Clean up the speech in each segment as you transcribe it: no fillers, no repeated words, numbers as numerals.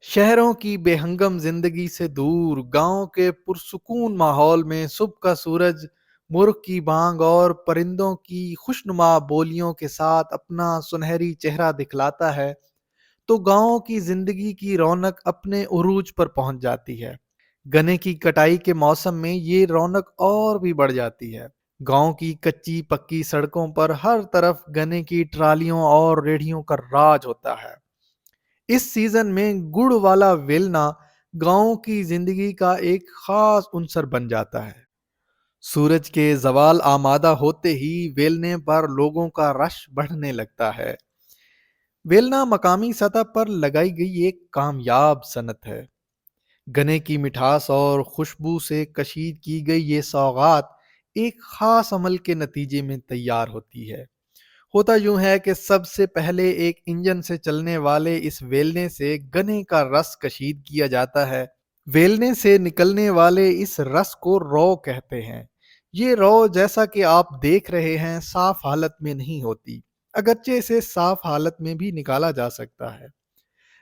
शहरों की बेहंगम जिंदगी से दूर गांव के पुरसुकून माहौल में सुबह का सूरज मुर्ग की बांग और परिंदों की खुशनुमा बोलियों के साथ अपना सुनहरी चेहरा दिखलाता है तो गांव की जिंदगी की रौनक अपने उरूज पर पहुंच जाती है। गन्ने की कटाई के मौसम में ये रौनक और भी बढ़ जाती है। गांव की कच्ची पक्की सड़कों पर हर तरफ गन्ने की ट्रालियों और रेढ़ियों का राज होता है। इस सीजन में गुड़ वाला वेलना गांव की जिंदगी का एक खास उनसर बन जाता है। सूरज के जवाल आमादा होते ही वेलने पर लोगों का रश बढ़ने लगता है। वेलना मकामी सतह पर लगाई गई एक कामयाब सनत है। गन्ने की मिठास और खुशबू से कशीद की गई ये सौगात एक खास अमल के नतीजे में तैयार होती है। होता यूं है कि सबसे पहले एक इंजन से चलने वाले इस वेलने से गन्ने का रस कशीद किया जाता है। वेलने से निकलने वाले इस रस को रौ कहते हैं। ये रौ जैसा कि आप देख रहे हैं साफ हालत में नहीं होती, अगरचे इसे साफ हालत में भी निकाला जा सकता है।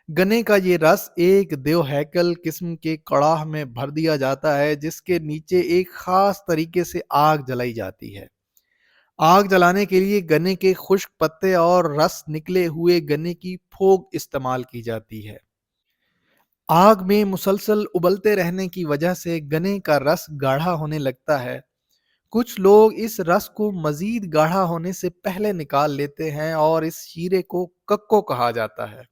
गन्ने का ये रस एक देवहैकल किस्म के कड़ाह में भर दिया जाता है जिसके नीचे एक खास तरीके से आग जलाई जाती है। आग जलाने के लिए गन्ने के खुश्क पत्ते और रस निकले हुए गन्ने की फोग इस्तेमाल की जाती है। आग में मुसलसल उबलते रहने की वजह से गन्ने का रस गाढ़ा होने लगता है। कुछ लोग इस रस को मजीद गाढ़ा होने से पहले निकाल लेते हैं और इस शीरे को कक्को कहा जाता है।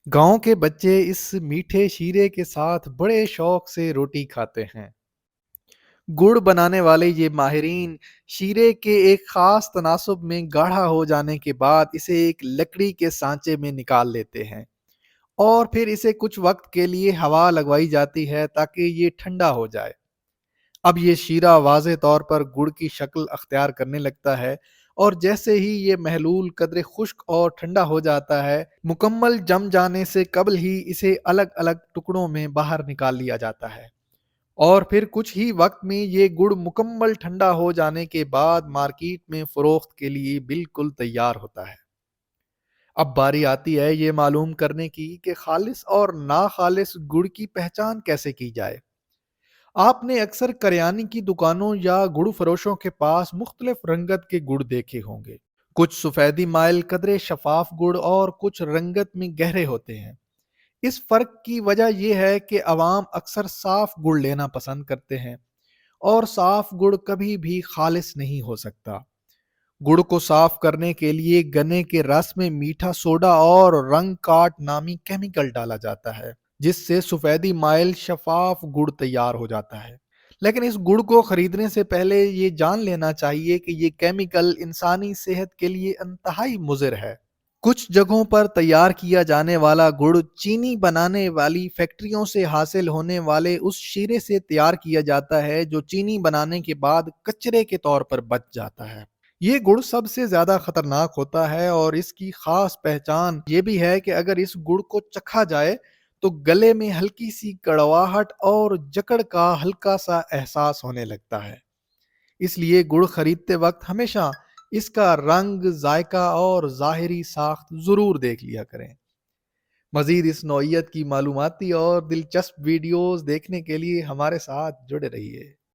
गांव के बच्चे इस मीठे शीरे के साथ बड़े शौक से रोटी खाते हैं। गुड़ बनाने वाले ये माहिरीन शीरे के एक खास तनासुब में गाढ़ा हो जाने के बाद इसे एक लकड़ी के सांचे में निकाल लेते हैं और फिर इसे कुछ वक्त के लिए हवा लगवाई जाती है ताकि ये ठंडा हो जाए। अब ये शीरा वाज़े तौर पर गुड़ की शक्ल अख्तियार करने लगता है और जैसे ही ये महलूल कदरे खुश्क और ठंडा हो जाता है, मुकम्मल जम जाने से कबल ही इसे अलग अलग टुकड़ों में बाहर निकाल लिया जाता है और फिर कुछ ही वक्त में ये गुड़ मुकम्मल ठंडा हो जाने के बाद मार्केट में फरोख्त के लिए बिल्कुल तैयार होता है। अब बारी आती है ये मालूम करने की कि खालिस और ना खालिस गुड़ की पहचान कैसे की जाए। आपने अक्सर करियाने की दुकानों या गुड़ फरोशों के पास मुख्तलिफ रंगत के गुड़ देखे होंगे। कुछ सफ़ेदी माइल कदरे शफाफ गुड़ और कुछ रंगत में गहरे होते हैं। इस फर्क की वजह यह है कि अवाम अक्सर साफ गुड़ लेना पसंद करते हैं और साफ गुड़ कभी भी खालिस नहीं हो सकता। गुड़ को साफ करने के लिए गन्ने के रस में मीठा सोडा और रंग काट नामी केमिकल डाला जाता है जिससे सफेदी माइल शफाफ गुड़ तैयार हो जाता है। लेकिन इस गुड़ को खरीदने से पहले ये जान लेना चाहिए कि ये केमिकल इंसानी सेहत के लिए इंतहाई मुज़िर है। कुछ जगहों पर तैयार किया जाने वाला गुड़ चीनी बनाने वाली फैक्ट्रियों से हासिल होने वाले उस शीरे से तैयार किया जाता है जो चीनी बनाने के बाद कचरे के तौर पर बच जाता है। ये गुड़ सबसे ज्यादा खतरनाक होता है और इसकी खास पहचान ये भी है कि अगर इस गुड़ को चखा जाए तो गले में हल्की सी कड़वाहट और जकड़ का हल्का सा एहसास होने लगता है। इसलिए गुड़ खरीदते वक्त हमेशा इसका रंग, जायका और ज़ाहिरी साख्त ज़रूर देख लिया करें। मज़ीद इस नौइयत की मालूमाती और दिलचस्प वीडियोज़ देखने के लिए हमारे साथ जुड़े रहिए।